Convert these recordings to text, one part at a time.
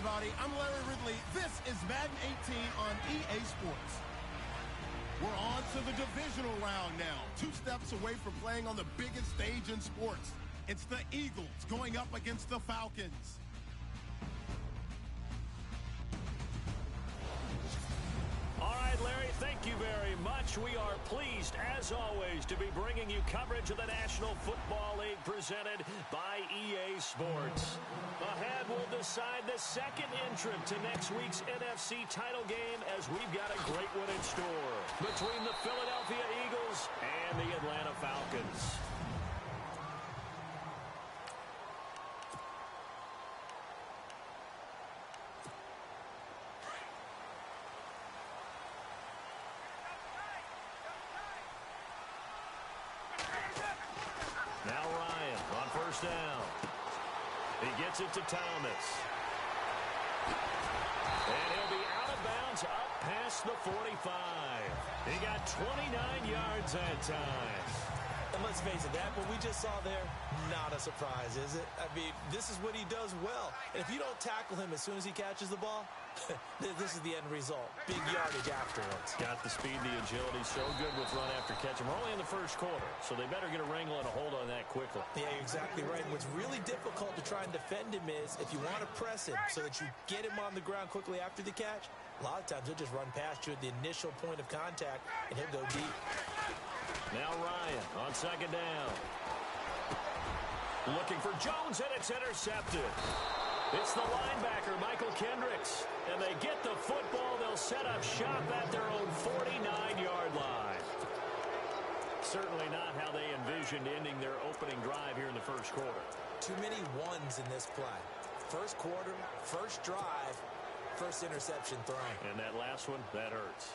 everybody. I'm Larry Ridley. This is Madden 18 on EA Sports. We're on to the divisional round now. 2 steps away from playing on the biggest stage in sports. It's the Eagles going up against the Falcons. All right, Larry, thank you very much. We are pleased, as always, to be bringing you coverage of the National Football League presented by EA Sports. Ahead, we'll decide the second entrant to next week's NFC title game as we've got a great one in store between the Philadelphia Eagles and the Atlanta Falcons. Now Ryan on first down. He gets it to Thomas. And he'll be out of bounds up past the 45. He got 29 yards that time. And let's face it, that what we just saw there, not a surprise, is it? I mean, this is what he does well. And if you don't tackle him as soon as he catches the ball, this is the end result. Big yardage afterwards. Got the speed, the agility, so good with run after catch. And we're only in the first quarter, so they better get a wrangle and a hold on that quickly. Yeah, you're exactly right. And what's really difficult to try and defend him is if you want to press him so that you get him on the ground quickly after the catch, a lot of times he'll just run past you at the initial point of contact, and he'll go deep. Now Ryan on second down. Looking for Jones, and it's intercepted. It's the linebacker, Michael Kendricks. And they get the football. They'll set up shop at their own 49-yard line. Certainly not how they envisioned ending their opening drive here in the first quarter. Too many ones in this play. First quarter, first drive, first interception thrown. And that last one, that hurts.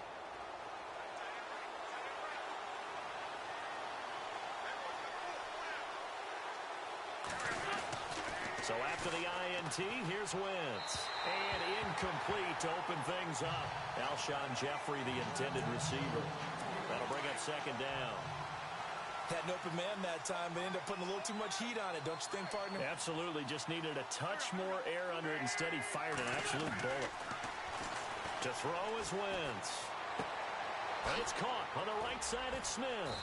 So after the INT, here's Wentz. And incomplete to open things up. Alshon Jeffrey, the intended receiver. That'll bring up second down. Had an open man that time, but ended up putting a little too much heat on it, don't you think, partner? Absolutely. Just needed a touch more air under it. Instead, he fired an absolute bullet. To throw is Wentz. And it's caught on the right side. It's Smith.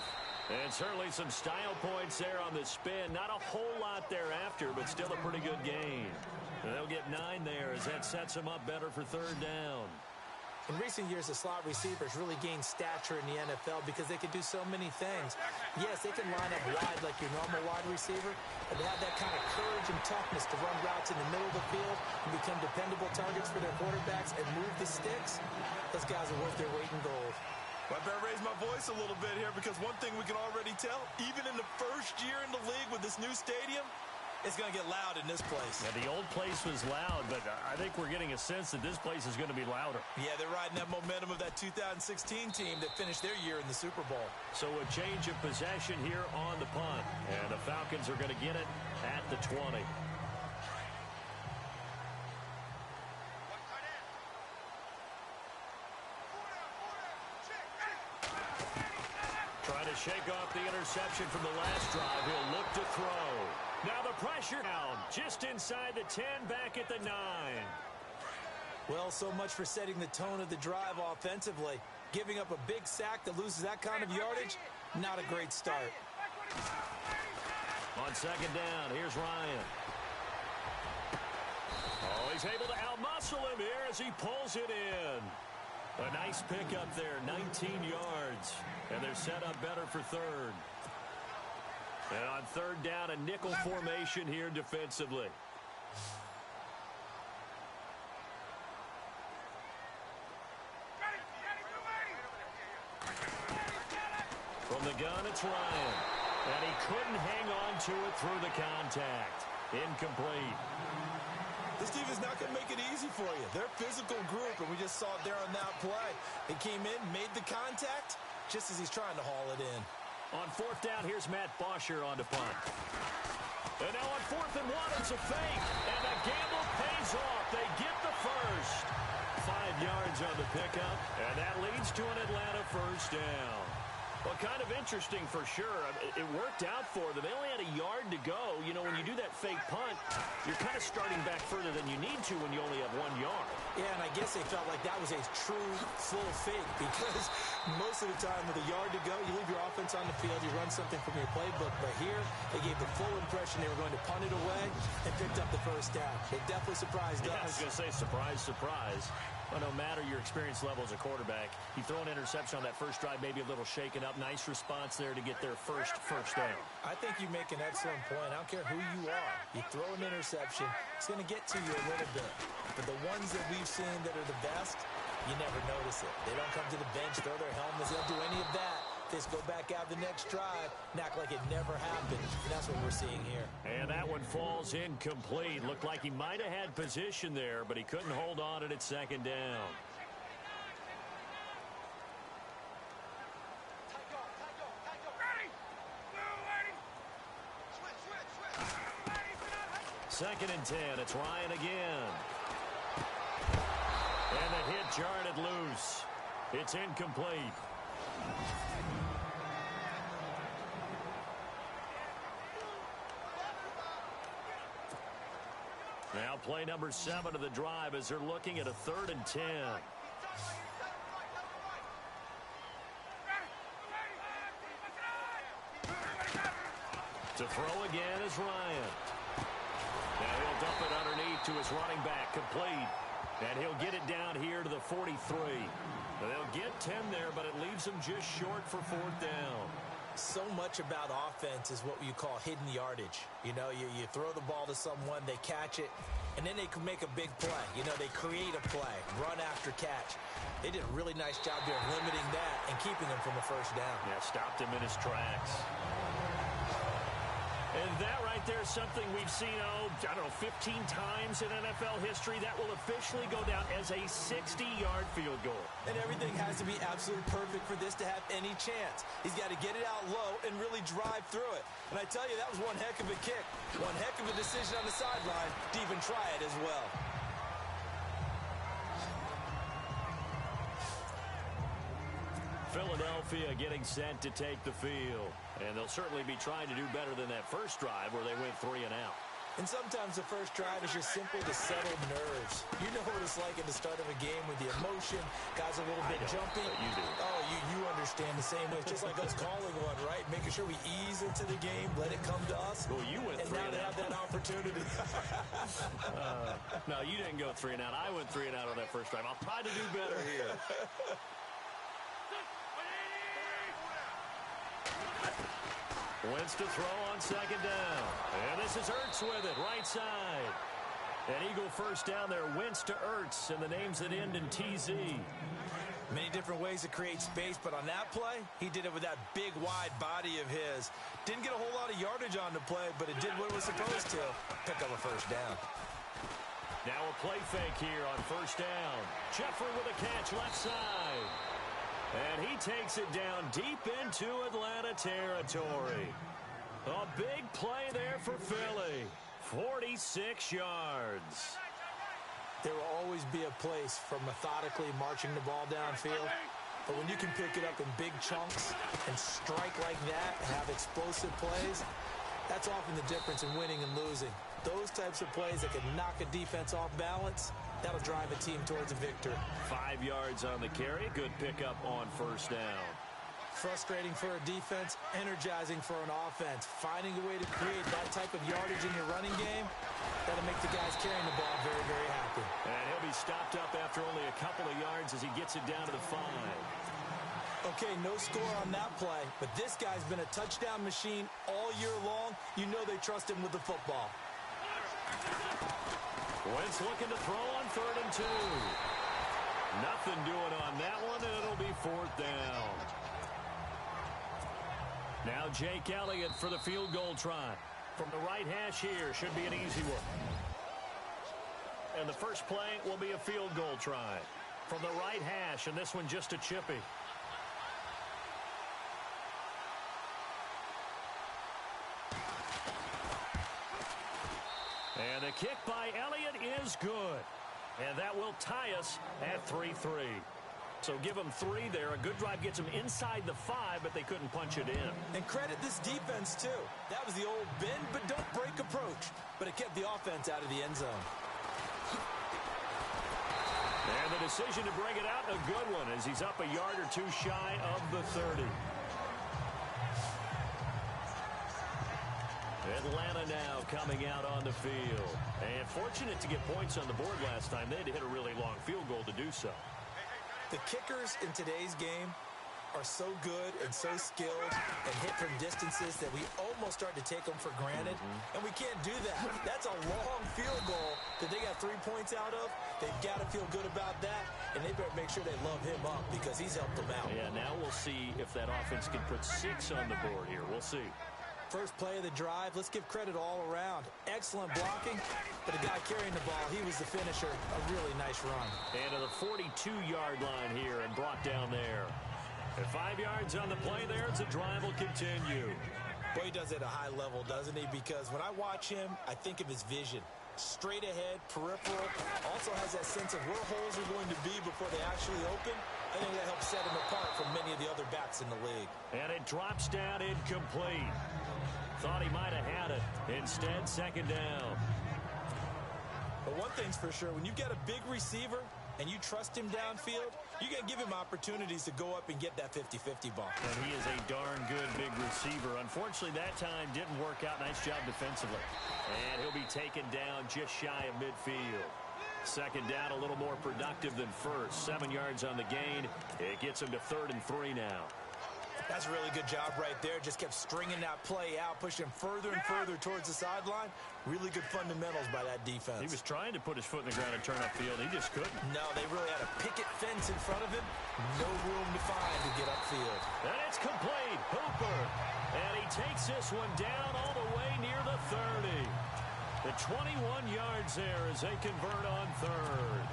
And certainly some style points there on the spin. Not a whole lot thereafter, but still a pretty good game. And they'll get 9 there as that sets them up better for third down. In recent years, the slot receivers really gained stature in the NFL because they can do so many things. Yes, they can line up wide like your normal wide receiver, but they have that kind of courage and toughness to run routes in the middle of the field and become dependable targets for their quarterbacks and move the sticks. Those guys are worth their weight in gold. Well, I better raise my voice a little bit here because one thing we can already tell, even in the first year in the league with this new stadium, it's going to get loud in this place. Yeah, the old place was loud, but I think we're getting a sense that this place is going to be louder. Yeah, they're riding that momentum of that 2016 team that finished their year in the Super Bowl. So a change of possession here on the punt, and the Falcons are going to get it at the 20. Trying to shake off the interception from the last drive. He'll look to throw. Now the pressure down just inside the 10, back at the 9. Well, so much for setting the tone of the drive offensively. Giving up a big sack that loses that kind of yardage, not a great start. On second down, here's Ryan. Oh, he's able to outmuscle him here as he pulls it in. A nice pickup there, 19 yards. And they're set up better for third. And on third down, a nickel formation here defensively. From the gun, it's Ryan. And he couldn't hang on to it through the contact. Incomplete. This defense is not going to make it easy for you. They're a physical group, and we just saw it there on that play. They came in, made the contact, just as he's trying to haul it in. On fourth down, here's Matt Bosher on the punt. And now on 4th and 1, it's a fake. And the gamble pays off. They get the first. 5 yards on the pickup, and that leads to an Atlanta first down. Well, kind of interesting for sure. It worked out for them. They only had a yard to go. You know, when you do that fake punt, you're kind of starting back further than you need to when you only have 1 yard. Yeah, and I guess they felt like that was a true full fake because most of the time with a yard to go, you leave your offense on the field, you run something from your playbook. But here, they gave the full impression they were going to punt it away and picked up the first down. They definitely surprised us. I was going to say surprise, surprise. Well, no matter your experience level as a quarterback, you throw an interception on that first drive, maybe a little shaken up. Nice response there to get their first down. I think you make an excellent point. I don't care who you are. You throw an interception, it's going to get to you a little bit. But the ones that we've seen that are the best, you never notice it. They don't come to the bench, throw their helmets. They don't do any of that. They just go back out the next drive and act like it never happened. And that's what we're seeing here. And that one falls incomplete. Looked like he might have had position there, but he couldn't hold on at second down. Second and 10. It's Ryan again. And the hit jarred loose. It's incomplete. Now play number 7 of the drive as they're looking at a 3rd and 10. To throw again is Ryan. Now he'll dump it underneath to his running back, complete. And he'll get it down here to the 43. Now they'll get 10 there, but it leaves them just short for 4th down. So much about offense is what you call hidden yardage. You know, you throw the ball to someone, they catch it, and then they can make a big play. You know, they create a play, run after catch. They did a really nice job there limiting that and keeping him from a first down. Yeah, stopped him in his tracks. And that right there is something we've seen, I don't know, 15 times in NFL history. That will officially go down as a 60-yard field goal. And everything has to be absolutely perfect for this to have any chance. He's got to get it out low and really drive through it. And I tell you, that was one heck of a kick. One heck of a decision on the sideline to even try it as well. Philadelphia getting set to take the field. And they'll certainly be trying to do better than that first drive where they went 3 and out. And sometimes the first drive is just simply to settle nerves. You know what it's like at the start of a game with the emotion. Guys a little bit jumpy. You do. Oh, you understand the same way. It's just like us calling one, right? Making sure we ease into the game, let it come to us. Well, you went 3 and out. And now to have that opportunity. No, you didn't go 3 and out. I went 3 and out on that first drive. I'll try to do better here. Wentz to throw on second down. And this is Ertz with it, right side. An Eagle first down there, Wentz to Ertz, and the names that end in TZ. Many different ways to create space, but on that play, he did it with that big, wide body of his. Didn't get a whole lot of yardage on the play, but it did what it was supposed to. Pick up a first down. Now a play fake here on first down. Jeffrey with a catch left side. And he takes it down deep into Atlanta territory. A big play there for Philly. 46 yards. There will always be a place for methodically marching the ball downfield. But when you can pick it up in big chunks and strike like that and have explosive plays, that's often the difference in winning and losing. Those types of plays that can knock a defense off balance, that'll drive a team towards a victory. 5 yards on the carry. Good pickup on first down. Frustrating for a defense, energizing for an offense. Finding a way to create that type of yardage in your running game, that'll make the guys carrying the ball very, very happy. And he'll be stopped up after only a couple of yards as he gets it down to the 5. Okay, no score on that play, but this guy's been a touchdown machine all year long. You know they trust him with the football. Wentz looking to throw on 3rd and 2. Nothing doing on that one, and it'll be 4th down. Now Jake Elliott for the field goal try. From the right hash here, should be an easy one. And the first play will be a field goal try. From the right hash, and this one just a chippy. And the kick by Elliott is good. And that will tie us at 3-3. So give them 3 there. A good drive gets them inside the 5, but they couldn't punch it in. And credit this defense, too. That was the old bend but don't break approach. But it kept the offense out of the end zone. And the decision to bring it out, a good one, as he's up a yard or 2 shy of the 30. Atlanta now coming out on the field. And fortunate to get points on the board last time. They had to hit a really long field goal to do so. The kickers in today's game are so good and so skilled and hit from distances that we almost start to take them for granted. And we can't do that. That's a long field goal that they got 3 points out of. They've got to feel good about that, and they better make sure they love him up because he's helped them out. Yeah, now we'll see if that offense can put 6 on the board here. We'll see. First play of the drive, let's give credit all around. Excellent blocking, but the guy carrying the ball, he was the finisher. A really nice run. And to the 42-yard line here and brought down there. At 5 yards on the play there, the drive will continue. Boy, he does it at a high level, doesn't he? Because when I watch him, I think of his vision. Straight ahead, peripheral, also has that sense of where holes are going to be before they actually open. I think that helps set him apart from many of the other backs in the league. And it drops down incomplete. Thought he might have had it. Instead, second down. But one thing's for sure, when you've got a big receiver and you trust him downfield, you got to give him opportunities to go up and get that 50-50 ball. And he is a darn good big receiver. Unfortunately, that time didn't work out. Nice job defensively. And he'll be taken down just shy of midfield. Second down, a little more productive than first. 7 yards on the gain. It gets him to 3rd and 3 now. That's a really good job right there. Just kept stringing that play out, pushing him further and further towards the sideline. Really good fundamentals by that defense. He was trying to put his foot in the ground and turn upfield. He just couldn't. No, they really had a picket fence in front of him. No room to find to get upfield. And it's complete. Hooper. And he takes this one down all the way near the 30. The 21 yards there as they convert on 3rd.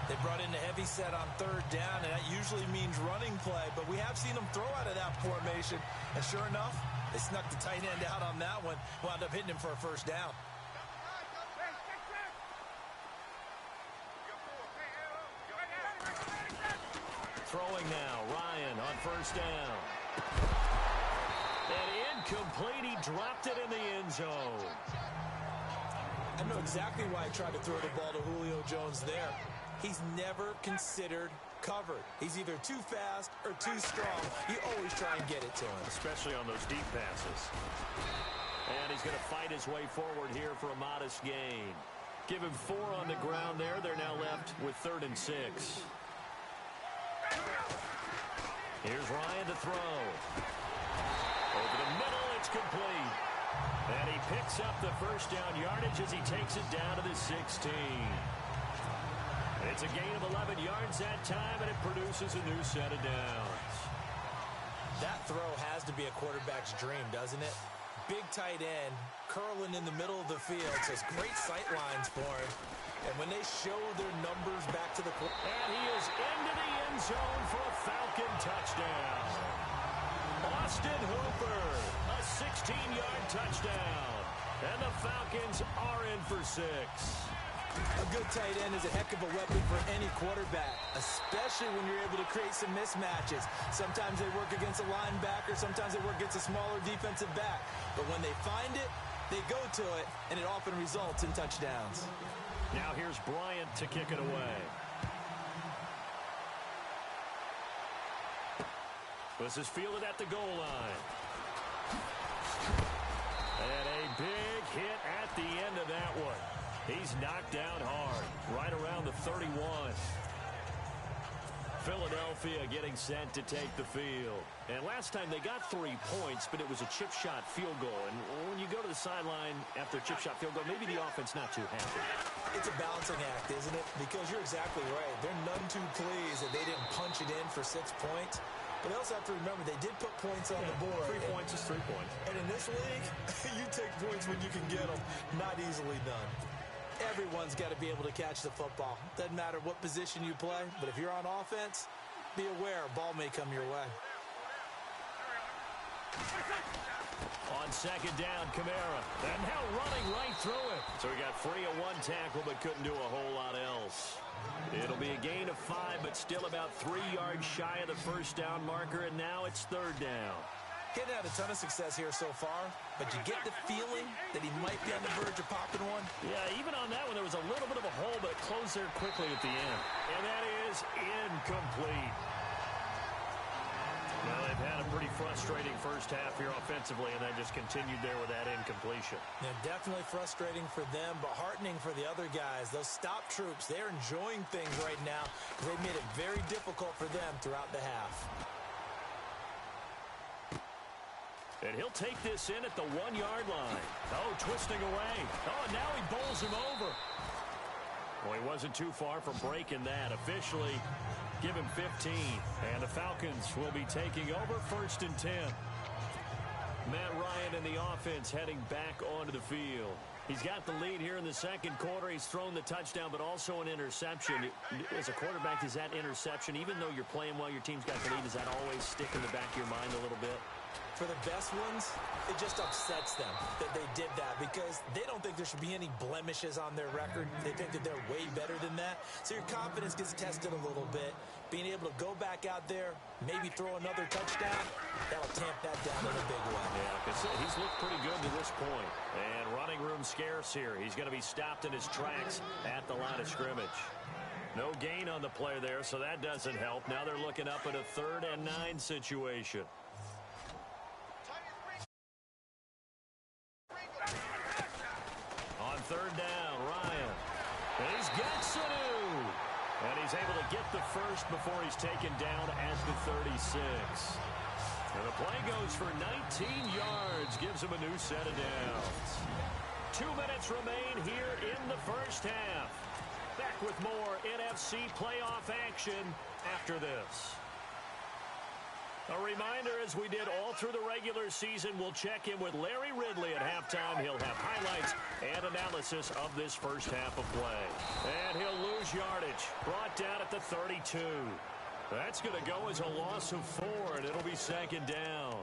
They brought in the heavy set on 3rd down, and that usually means running play, but we have seen them throw out of that formation. And sure enough, they snuck the tight end out on that one, wound up hitting him for a first down. Throwing now, Ryan on first down. And incomplete, he dropped it in the end zone. I know exactly why he tried to throw the ball to Julio Jones there. He's never considered covered. He's either too fast or too strong. You always try and get it to him. Especially on those deep passes. And he's going to fight his way forward here for a modest gain. Give him 4 on the ground there. They're now left with 3rd and 6. Here's Ryan to throw. Over the middle, it's complete. And he picks up the first down yardage as he takes it down to the 16. It's a gain of 11 yards that time, and it produces a new set of downs. That throw has to be a quarterback's dream, doesn't it? Big tight end, curling in the middle of the field, so it's great sight lines for him. And when they show their numbers back to the quarterback. And he is into the end zone for a Falcon touchdown. Austin Hooper, a 16-yard touchdown. And the Falcons are in for 6. A good tight end is a heck of a weapon for any quarterback, especially when you're able to create some mismatches. Sometimes they work against a linebacker, sometimes they work against a smaller defensive back. But when they find it, they go to it, and it often results in touchdowns. Now here's Bryant to kick it away. This is fielded at the goal line. And a big hit at the end of that one. He's knocked down hard, right around the 31. Philadelphia getting set to take the field. And last time they got 3 points, but it was a chip shot field goal. And when you go to the sideline after a chip shot field goal, maybe the offense not too happy. It's a balancing act, isn't it? Because you're exactly right. They're none too pleased that they didn't punch it in for 6 points. But they also have to remember they did put points on the board. 3 points is 3 points. And in this league, you take points when you can get them. Not easily done. Everyone's got to be able to catch the football. Doesn't matter what position you play, but if you're on offense, be aware a ball may come your way. On second down, Kamara. And now running right through it. So he got free of one tackle but couldn't do a whole lot else. It'll be a gain of 5, but still about 3 yards shy of the first down marker, and now it's third down. Getting had a ton of success here so far, but you get the feeling that he might be on the verge of popping one. Yeah, even on that one, there was a little bit of a hole, but it closed there quickly at the end. And that is incomplete. Well, they've had a pretty frustrating first half here offensively, and they just continued there with that incompletion. Yeah, definitely frustrating for them, but heartening for the other guys. Those stop troops, they're enjoying things right now because they've made it very difficult for them throughout the half. And he'll take this in at the 1-yard line. Oh, twisting away. Oh, and now he bowls him over. Well, he wasn't too far from breaking that. Officially, give him 15. And the Falcons will be taking over 1st and 10. Matt Ryan and the offense heading back onto the field. He's got the lead here in the second quarter. He's thrown the touchdown, but also an interception. As a quarterback, is that interception, even though you're playing well, your team's got the lead, does that always stick in the back of your mind a little bit? For the best ones, it just upsets them that they did that because they don't think there should be any blemishes on their record. They think that they're way better than that. So your confidence gets tested a little bit. Being able to go back out there, maybe throw another touchdown, that'll tamp that down in a big way. Yeah, because he's looked pretty good to this point. And running room scarce here. He's going to be stopped in his tracks at the line of scrimmage. No gain on the play there, so that doesn't help. Now they're looking up at a 3rd and 9 situation. On 3rd down, Ryan. And he's got Sanu. And he's able to get the first before he's taken down at the 36. And the play goes for 19 yards, gives him a new set of downs. 2 minutes remain here in the first half. Back with more NFC playoff action after this. A reminder, as we did all through the regular season, we'll check in with Larry Ridley at halftime. He'll have highlights and analysis of this first half of play. And he'll lose yardage, brought down at the 32. That's going to go as a loss of 4, and it'll be 2nd down.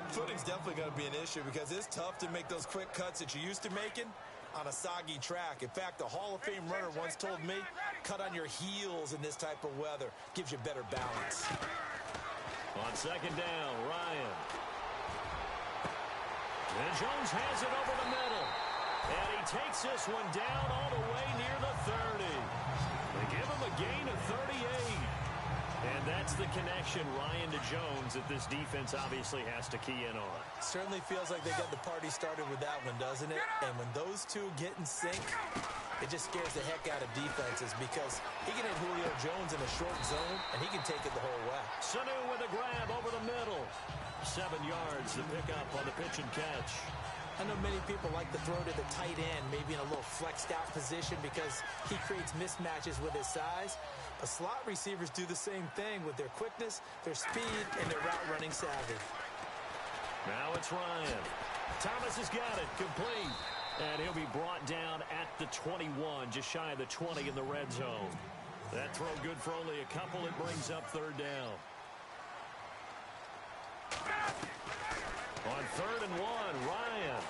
Footing's definitely going to be an issue because it's tough to make those quick cuts that you're used to making on a soggy track. In fact, a Hall of Fame runner once told me, cut on your heels in this type of weather. Gives you better balance. On 2nd down, Ryan. And Jones has it over the middle. And he takes this one down all the way near the 30. They give him a gain of 38. And that's the connection, Ryan to Jones, that this defense obviously has to key in on. Certainly feels like they got the party started with that one, doesn't it? And when those two get in sync, it just scares the heck out of defenses because he can hit Julio Jones in a short zone, and he can take it the whole way. Sanu with a grab over the middle. 7 yards to pick up on the pitch and catch. I know many people like to throw to the tight end, maybe in a little flexed out position because he creates mismatches with his size. But slot receivers do the same thing with their quickness, their speed, and their route running savvy. Now it's Ryan. Thomas has got it, complete. And he'll be brought down at the 21, just shy of the 20 in the red zone. That throw good for only a couple. It brings up 3rd down. On 3rd and 1, Ryan.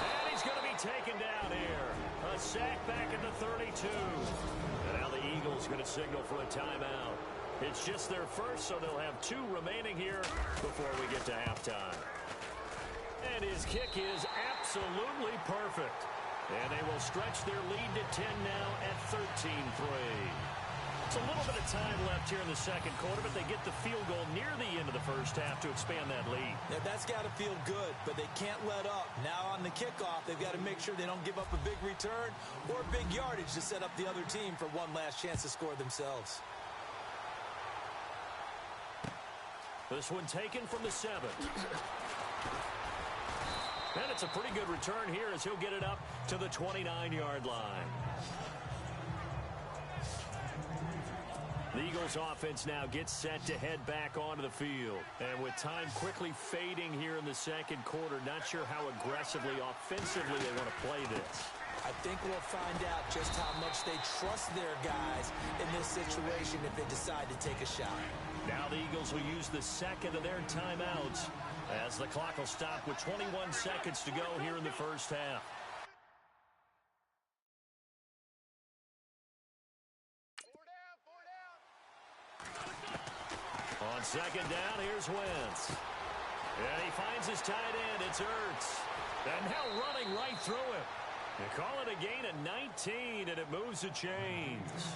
And he's going to be taken down here. A sack back at the 32. And now the Eagles going to signal for a timeout. It's just their first, so they'll have 2 remaining here before we get to halftime. And his kick is absolutely perfect. And they will stretch their lead to 10 now at 13-3. It's a little bit of time left here in the second quarter, but they get the field goal near the end of the first half to expand that lead. Now, that's got to feel good, but they can't let up. Now on the kickoff, they've got to make sure they don't give up a big return or big yardage to set up the other team for one last chance to score themselves. This one taken from the 7. And it's a pretty good return here as he'll get it up to the 29-yard line. The Eagles offense now gets set to head back onto the field. And with time quickly fading here in the second quarter, not sure how aggressively, offensively they want to play this. I think we'll find out just how much they trust their guys in this situation if they decide to take a shot. Now the Eagles will use the second of their timeouts as the clock will stop with 21 seconds to go here in the first half. On second down, here's Wentz. And he finds his tight end. It's Ertz. And now running right through him. You call it a gain of 19, and it moves the chains.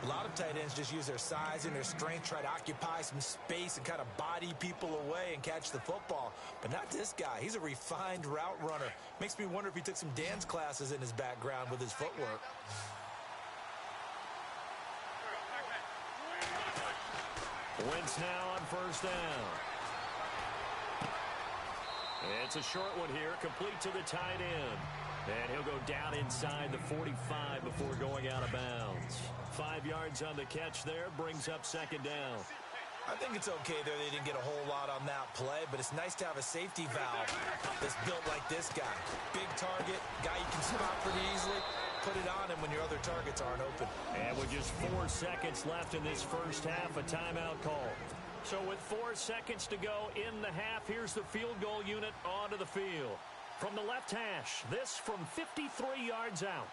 A lot of tight ends just use their size and their strength, try to occupy some space and kind of body people away and catch the football. But not this guy. He's a refined route runner. Makes me wonder if he took some dance classes in his background with his footwork. Wentz now on first down. It's a short one here, complete to the tight end. And he'll go down inside the 45 before going out of bounds. 5 yards on the catch there, brings up second down. I think it's okay there. They didn't get a whole lot on that play, but it's nice to have a safety valve that's built like this guy. Big target, guy you can spot pretty easily. Put it on him when your other targets aren't open. And with just 4 seconds left in this first half, a timeout call. So with 4 seconds to go in the half, here's the field goal unit onto the field. From the left hash, this from 53 yards out.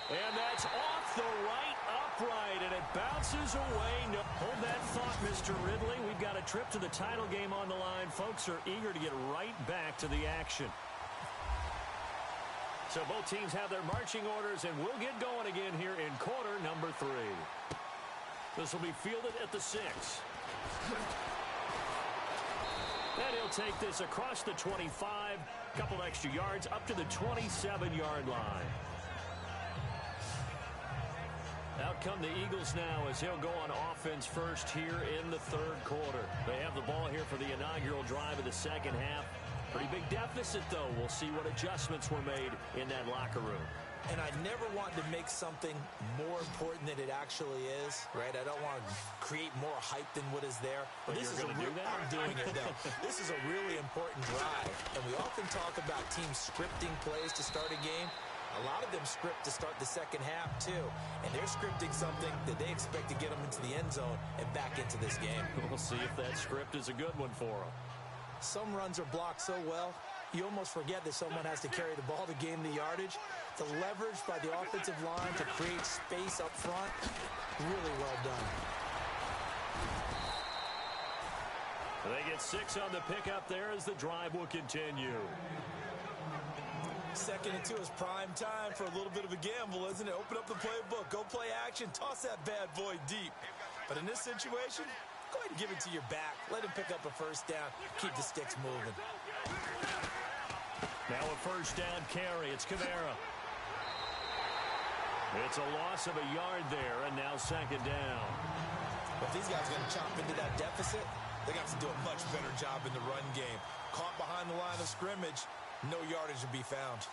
And that's off the right upright, and it bounces away. No, hold that thought, Mr. Ridley. We've got a trip to the title game on the line. Folks are eager to get right back to the action. So both teams have their marching orders, and we'll get going again here in quarter number 3. This will be fielded at the 6. And he'll take this across the 25, couple extra yards up to the 27-yard line. Out come the Eagles now as he'll go on offense first here in the third quarter. They have the ball here for the inaugural drive of the second half. Pretty big deficit, though. We'll see what adjustments were made in that locker room. And I never want to make something more important than it actually is, right? I don't want to create more hype than what is there. But this is I'm doing it, though. This is a really important drive. And we often talk about teams scripting plays to start a game. A lot of them script to start the second half, too. And they're scripting something that they expect to get them into the end zone and back into this game. We'll see if that script is a good one for them. Some runs are blocked so well, you almost forget that someone has to carry the ball to gain the yardage. The leverage by the offensive line to create space up front, really well done. They get 6 on the pickup there as the drive will continue. 2nd and 2 is prime time for a little bit of a gamble, isn't it? Open up the playbook, go play action, toss that bad boy deep. But in this situation, go ahead and give it to your back. Let him pick up a first down. Keep the sticks moving. Now a first down carry. It's Kamara. It's a loss of a yard there, and now second down. If these guys are going to chop into that deficit, they got to do a much better job in the run game. Caught behind the line of scrimmage, no yardage to be found.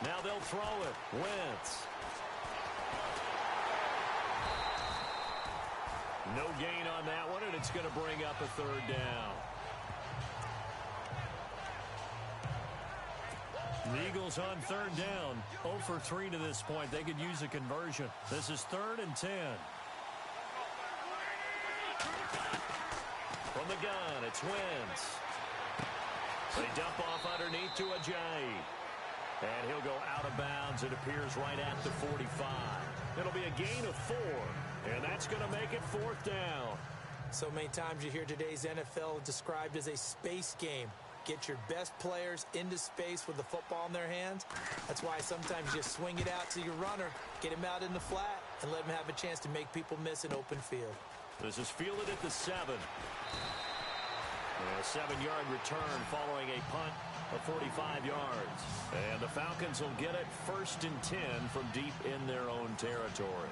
Now they'll throw it. Wentz. No gain on that one, and it's going to bring up a third down. The Eagles on third down. 0 for 3 to this point. They could use a conversion. This is 3rd and 10. From the gun, it's Wentz. They dump off underneath to Ajayi. And he'll go out of bounds. It appears right at the 45. It'll be a gain of 4. And that's going to make it 4th down. So many times you hear today's NFL described as a space game. Get your best players into space with the football in their hands. That's why sometimes you just swing it out to your runner, get him out in the flat, and let him have a chance to make people miss an open field. This is fielded at the 7. A 7-yard return following a punt of 45 yards. And the Falcons will get it 1st and 10 from deep in their own territory.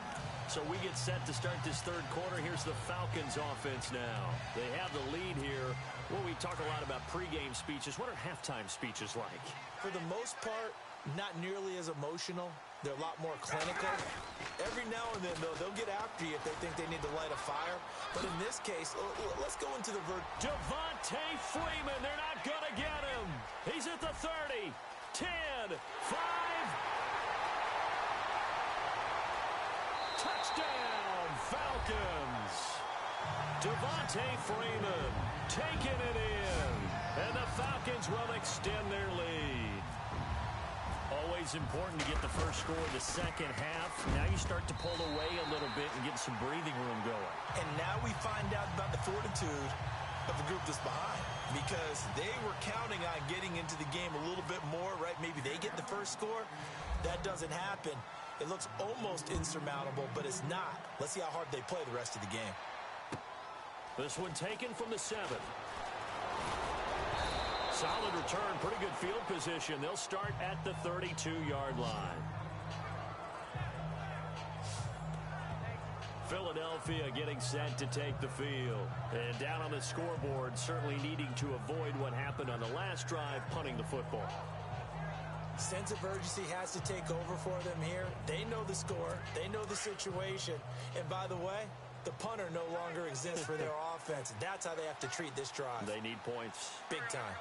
So we get set to start this third quarter. Here's the Falcons offense now. They have the lead here. Well, we talk a lot about pregame speeches. What are halftime speeches like? For the most part, not nearly as emotional. They're a lot more clinical. Every now and then, though, they'll get after you if they think they need to light a fire. But in this case, let's go into the Devontae Freeman, they're not going to get him. He's at the 30, 10, 5. Touchdown, Falcons. Devontae Freeman taking it in. And the Falcons will extend their lead. Always important to get the first score in the second half. Now you start to pull away a little bit and get some breathing room going. And now we find out about the fortitude of the group that's behind, because they were counting on getting into the game a little bit more, right? Maybe they get the first score. That doesn't happen. It looks almost insurmountable, but it's not. Let's see how hard they play the rest of the game. This one taken from the 7. Solid return, pretty good field position. They'll start at the 32-yard line. Philadelphia getting set to take the field. And down on the scoreboard, certainly needing to avoid what happened on the last drive, punting the football. Sense of urgency has to take over for them here. They know the score. They know the situation. And by the way, the punter no longer exists for their offense. That's how they have to treat this drive. They need points. Big time.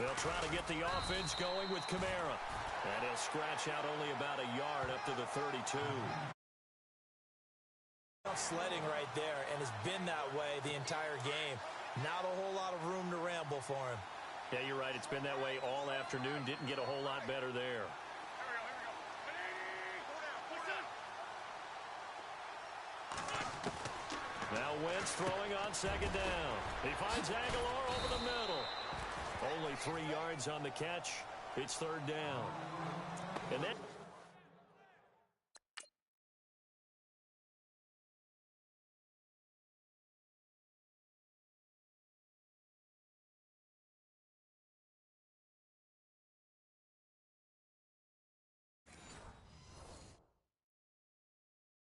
They'll try to get the offense going with Kamara. And he'll scratch out only about a yard up to the 32. Sledding right there, and it's been that way the entire game. Not a whole lot of room to ramble for him. Yeah, you're right. It's been that way all afternoon. Didn't get a whole lot better there. Now Wentz throwing on second down. He finds Aguilar over the middle. Only 3 yards on the catch. It's third down. And then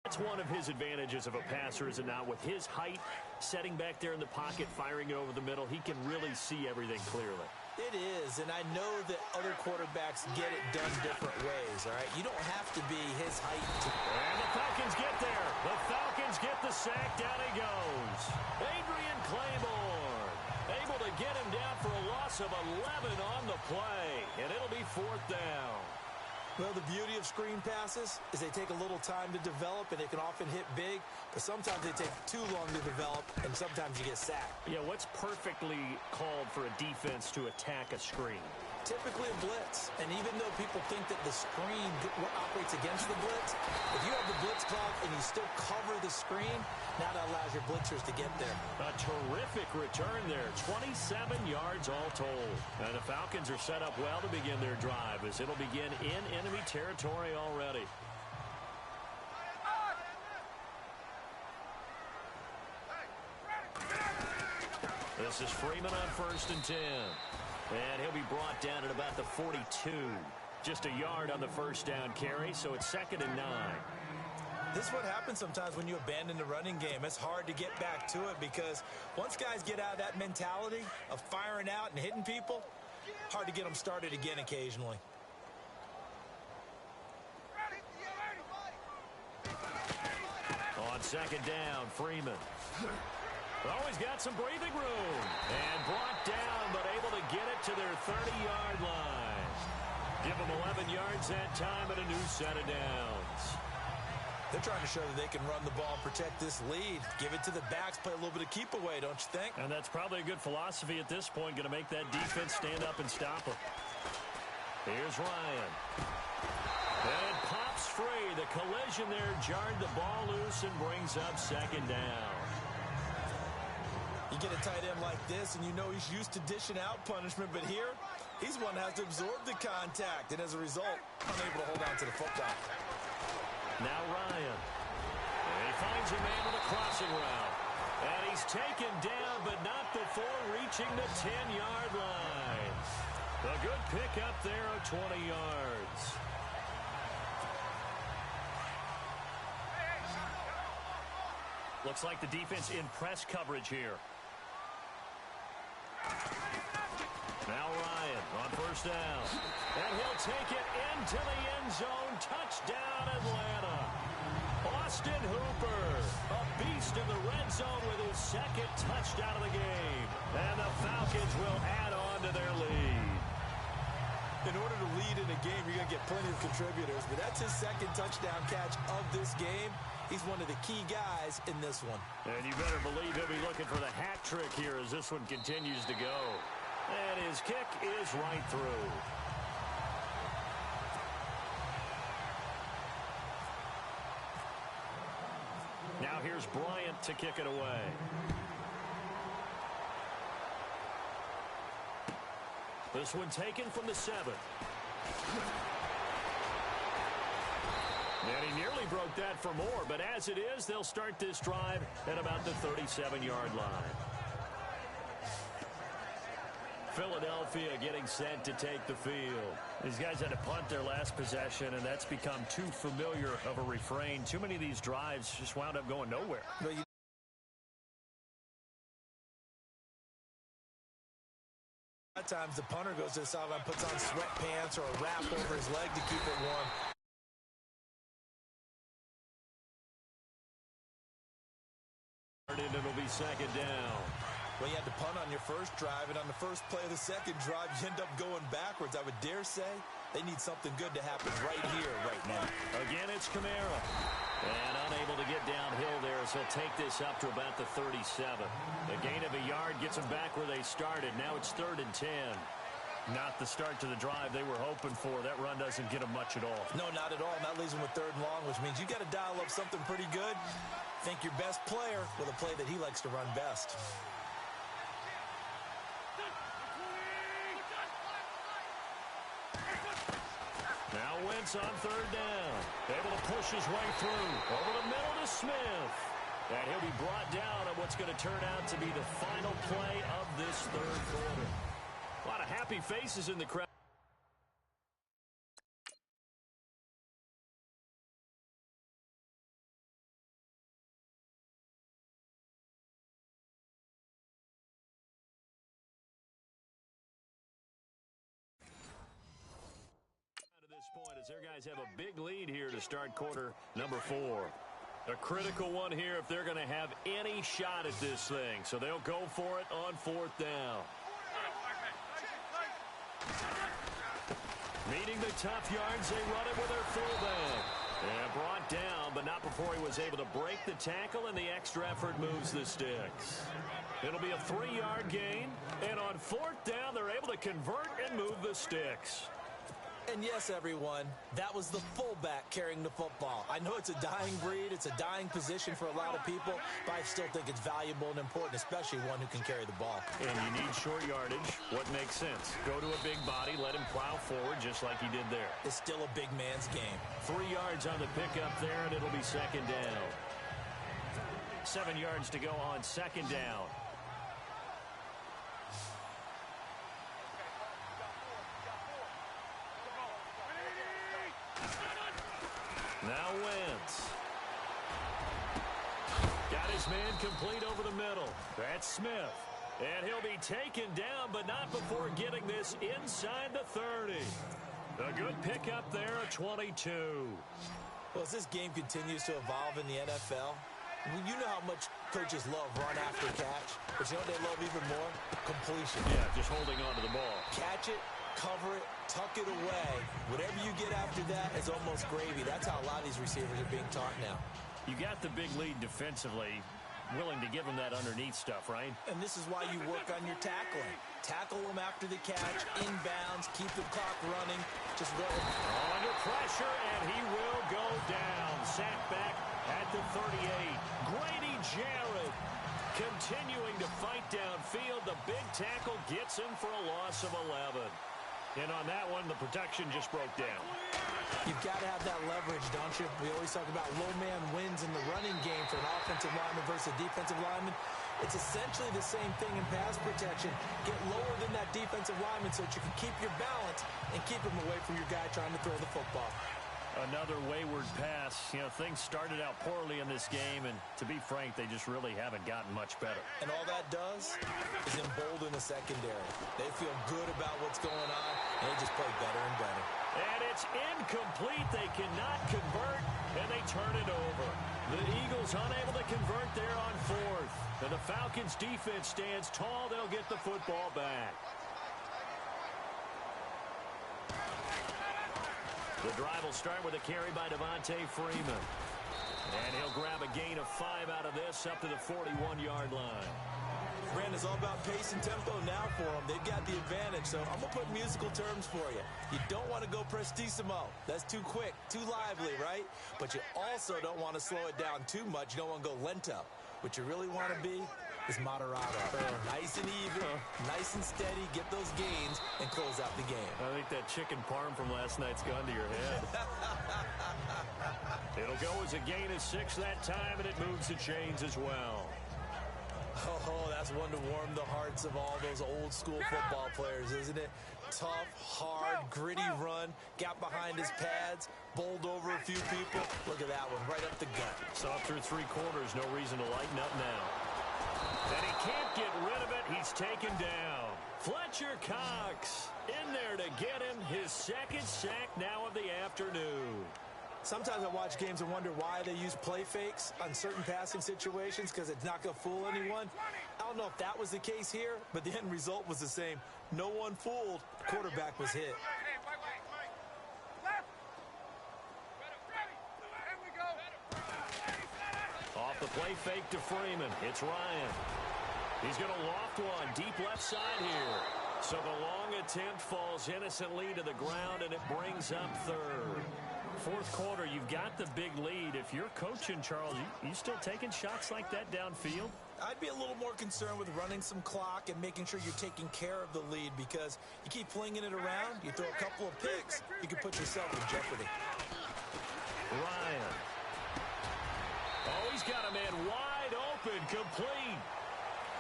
that's one of his advantages of a passer, is it not? With his height, setting back there in the pocket, firing it over the middle, he can really see everything clearly. It is, and I know that other quarterbacks get it done different ways, all right? You don't have to be his height. And the Falcons get there. The Falcons get the sack. Down he goes. Adrian Claiborne able to get him down for a loss of 11 on the play, and it'll be fourth down. Well, the beauty of screen passes is they take a little time to develop, and they can often hit big, but sometimes they take too long to develop, and sometimes you get sacked. Yeah, what's perfectly called for a defense to attack a screen? Typically a blitz, and even though people think that the screen operates against the blitz, if you have the blitz clock and you still cover the screen, now that allows your blitzers to get there. A terrific return there, 27 yards all told. And the Falcons are set up well to begin their drive, as it'll begin in enemy territory already. This is Freeman on 1st and 10. And he'll be brought down at about the 42. Just a yard on the first down carry, so it's 2nd and 9. This is what happens sometimes when you abandon the running game. It's hard to get back to it because once guys get out of that mentality of firing out and hitting people, hard to get them started again occasionally. On 2nd down, Freeman. Always got some breathing room. And brought down, but able to get it to their 30-yard line. Give them 11 yards that time and a new set of downs. They're trying to show that they can run the ball and protect this lead. Give it to the backs, play a little bit of keep away, don't you think? And that's probably a good philosophy at this point, going to make that defense stand up and stop them. Here's Ryan. And it pops free. The collision there jarred the ball loose and brings up 2nd down. You get a tight end like this, and you know he's used to dishing out punishment, but here, he's one that has to absorb the contact, and as a result, unable to hold on to the football. Now Ryan. And he finds a man with a crossing route. And he's taken down, but not before reaching the 10-yard line. A good pickup there of 20 yards. Looks like the defense in press coverage here. Now Ryan on 1st down. And he'll take it into the end zone. Touchdown, Atlanta. Austin Hooper, a beast in the red zone with his second touchdown of the game. And the Falcons will add on to their lead. In order to lead in a game, you're going to get plenty of contributors, but that's his second touchdown catch of this game. He's one of the key guys in this one. And you better believe he'll be looking for the hat trick here as this one continues to go. And his kick is right through. Now here's Bryant to kick it away. This one taken from the 7. And he nearly broke that for more, but as it is, they'll start this drive at about the 37-yard line. Philadelphia getting set to take the field. These guys had to punt their last possession, and that's become too familiar of a refrain. Too many of these drives just wound up going nowhere. At times, the punter goes to the sideline, puts on sweatpants or a wrap over his leg to keep it warm. And it'll be second down. Well, you had to punt on your first drive, and on the first play of the second drive, you end up going backwards. I would dare say they need something good to happen right here, right now. Again, it's Kamara. And unable to get downhill there as he'll take this up to about the 37. A gain of a yard gets them back where they started. Now it's 3rd and 10. Not the start to the drive they were hoping for. That run doesn't get them much at all. No, not at all. And that leaves them with 3rd and long, which means you got to dial up something pretty good. Think your best player with a play that he likes to run best. Now Wentz on 3rd down. Able to push his way through. Over the middle to Smith. And he'll be brought down on what's going to turn out to be the final play of this 3rd quarter. A lot of happy faces in the crowd. As their guys have a big lead here to start quarter number 4. A critical one here if they're going to have any shot at this thing. So they'll go for it on 4th down. Meeting the tough yards, they run it with their fullback. And brought down, but not before he was able to break the tackle, and the extra effort moves the sticks. It'll be a 3-yard gain, and on 4th down, they're able to convert and move the sticks. And yes, everyone, that was the fullback carrying the football. I know it's a dying breed, it's a dying position for a lot of people, but I still think it's valuable and important, especially one who can carry the ball. And you need short yardage. What makes sense? Go to a big body, let him plow forward just like he did there. It's still a big man's game. 3 yards on the pickup there, and it'll be second down. 7 yards to go on 2nd down. Now Wentz. Got his man complete over the middle. That's Smith. And he'll be taken down, but not before getting this inside the 30. A good pickup there, a 22. Well, as this game continues to evolve in the NFL, you know how much coaches love run after catch, but you know what they love even more? Completion. Yeah, just holding on to the ball. Catch it, cover it, tuck it away. Whatever you get after that is almost gravy. That's how a lot of these receivers are being taught now. You got the big lead defensively, willing to give them that underneath stuff, right? And this is why you work on your tackling. Tackle them after the catch, inbounds, keep the clock running. Just go. Under pressure, and he will go down. Sacked back at the 38. Grady Jarrett continuing to fight downfield. The big tackle gets him for a loss of 11. And on that one, the protection just broke down. You've got to have that leverage, don't you? We always talk about low man wins in the running game for an offensive lineman versus a defensive lineman. It's essentially the same thing in pass protection. Get lower than that defensive lineman so that you can keep your balance and keep him away from your guy trying to throw the football. Another wayward pass. You know, things started out poorly in this game, and to be frank, they just really haven't gotten much better. And all that does is embolden the secondary. They feel good about what's going on, and they just play better and better. And it's incomplete. They cannot convert, and they turn it over. The Eagles unable to convert there on fourth. And the Falcons' defense stands tall. They'll get the football back. The drive will start with a carry by Devontae Freeman. And he'll grab a gain of 5 out of this up to the 41-yard line. Brand, it's all about pace and tempo now for them. They've got the advantage, so I'm going to put musical terms for you. You don't want to go prestissimo. That's too quick, too lively, right? But you also don't want to slow it down too much. You don't want to go lento. What you really want to be is moderato. Nice and even, nice and steady, get those gains, and close out the game. I think that chicken parm from last night's gone to your head. It'll go as a gain of 6 that time, and it moves the chains as well. Oh, that's one to warm the hearts of all those old-school football players, isn't it? Tough, hard, gritty run, got behind his pads, bowled over a few people. Look at that one, right up the gut. Saw through 3 quarters, no reason to lighten up now. And he can't get rid of it. He's taken down. Fletcher Cox in there to get him his 2nd sack now of the afternoon. Sometimes I watch games and wonder why they use play fakes on certain passing situations, because it's not going to fool anyone. I don't know if that was the case here, but the end result was the same. No one fooled. Quarterback was hit. Off the play fake to Freeman. It's Ryan. He's going to loft one deep left side here. So the long attempt falls innocently to the ground, and it brings up 3rd. 4th quarter, you've got the big lead. If you're coaching, Charles, you still taking shots like that downfield? I'd be a little more concerned with running some clock and making sure you're taking care of the lead, because you keep flinging it around, you throw a couple of picks, you can put yourself in jeopardy. Ryan. Oh, he's got a man wide open, complete.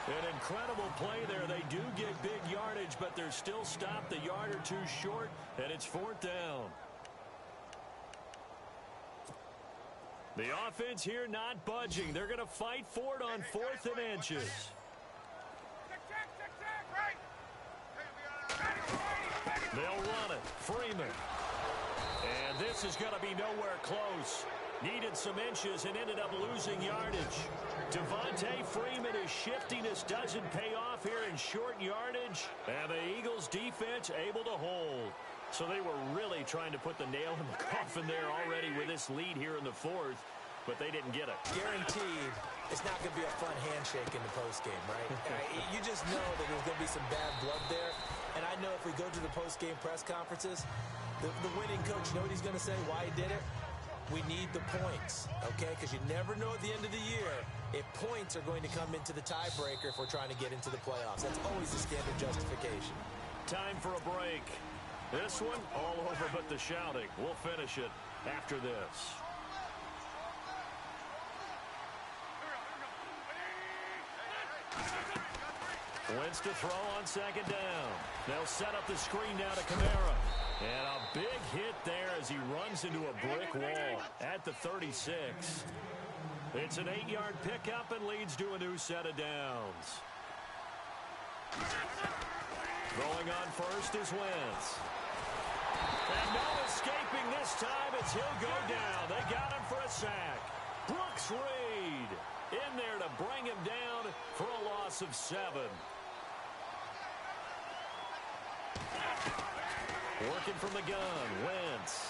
An incredible play there. They do get big yardage, but they're still stopped a yard or 2 short, and it's 4th down. The offense here not budging. They're going to fight for it on 4th and inches. They'll run it. Freeman. And this is going to be nowhere close. Needed some inches and ended up losing yardage. Devontae Freeman is shifting. This doesn't pay off here in short yardage. And the Eagles defense able to hold. So they were really trying to put the nail in the coffin there already with this lead here in the 4th, but they didn't get it. Guaranteed, it's not going to be a fun handshake in the postgame, right? You just know that there's going to be some bad blood there. And I know if we go to the postgame press conferences, the winning coach, you know what he's going to say, why he did it? We need the points, okay? Because you never know at the end of the year if points are going to come into the tiebreaker if we're trying to get into the playoffs. That's always the standard justification. Time for a break. This one, all over but the shouting. We'll finish it after this. Wentz to throw on 2nd down. They'll set up the screen down to Kamara. And a big hit there as he runs into a brick wall at the 36. It's an 8-yard pickup and leads to a new set of downs. Throwing on first is Wentz. And no escaping this time as he'll go down. They got him for a sack. Brooks Reed in there to bring him down for a loss of 7. Working from the gun, Wentz.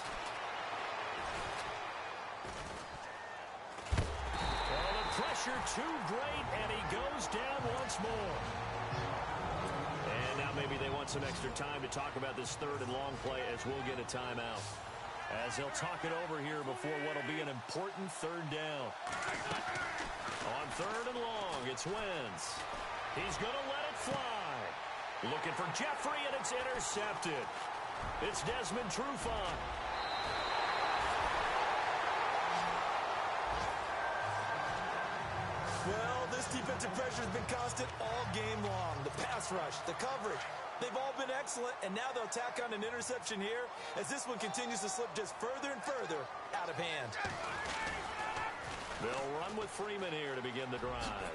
Well, the pressure too great, and he goes down once more. And now maybe they want some extra time to talk about this 3rd and long play as we'll get a timeout. As they'll talk it over here before what'll be an important 3rd down. On 3rd and long, it's Wentz. He's going to let it fly. Looking for Jeffrey, and it's intercepted. It's Desmond Trufant. Well, this defensive pressure has been constant all game long. The pass rush, the coverage, they've all been excellent, and now they'll tack on an interception here as this one continues to slip just further and further out of hand. They'll run with Freeman here to begin the drive.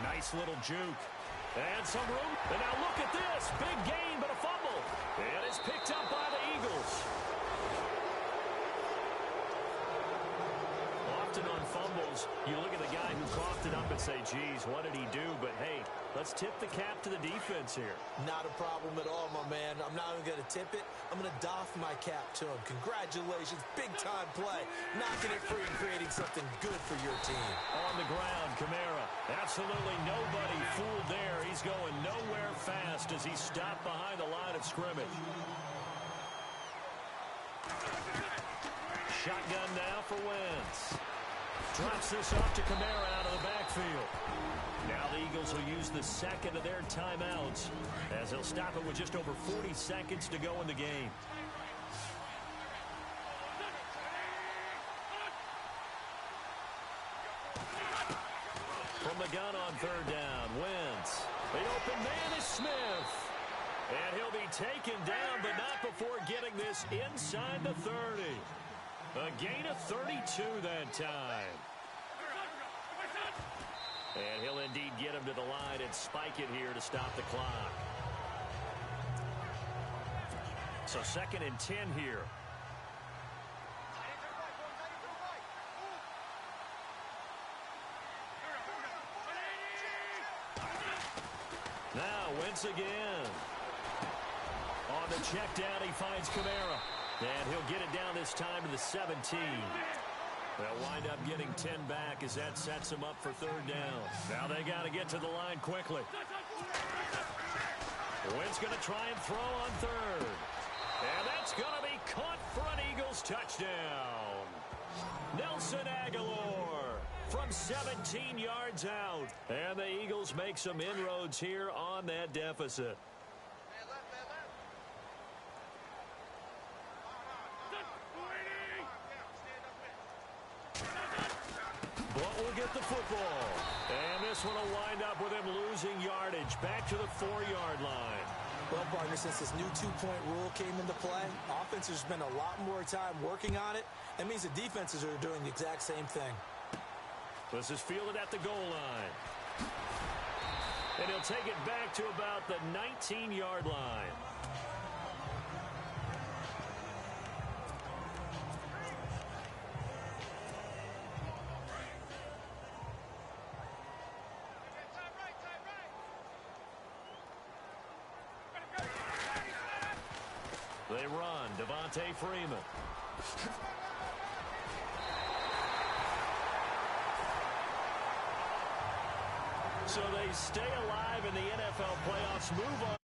A nice little juke. And some room. And now look at this. Big gain, but a fumble. And it's picked up by the Eagles. Often on fumbles, you look at the guy who coughed it up and say, geez, what did he do? But, hey, let's tip the cap to the defense here. Not a problem at all, my man. I'm not even going to tip it. I'm going to doff my cap to him. Congratulations. Big-time play. Knocking it free and creating something good for your team. On the ground, Kamara. Absolutely nobody fooled there. He's going nowhere fast as he stopped behind the line of scrimmage. Shotgun now for Wentz. Drops this off to Kamara out of the backfield. Now the Eagles will use the second of their timeouts as they'll stop it with just over 40 seconds to go in the game. From the gun on third down, Wentz. The open man is Smith. And he'll be taken down, but not before getting this inside the 30. A gain of 32 that time. And he'll indeed get him to the line and spike it here to stop the clock. So 2nd and 10 here. Now Wentz again. On the check down, he finds Kamara. And he'll get it down this time to the 17. They'll wind up getting 10 back as that sets them up for third down. Now they got to get to the line quickly. Wentz going to try and throw on third. And that's going to be caught for an Eagles touchdown. Nelson Aguilar from 17 yards out. And the Eagles make some inroads here on that deficit. But we'll get the football. And this one will wind up with him losing yardage back to the 4-yard line. Well, partner, since this new two-point rule came into play, offenses spend a lot more time working on it. That means the defenses are doing the exact same thing. This is fielded at the goal line. And he'll take it back to about the 19-yard line. They run. Devontae Freeman. So they stay alive in the NFL playoffs. Move on.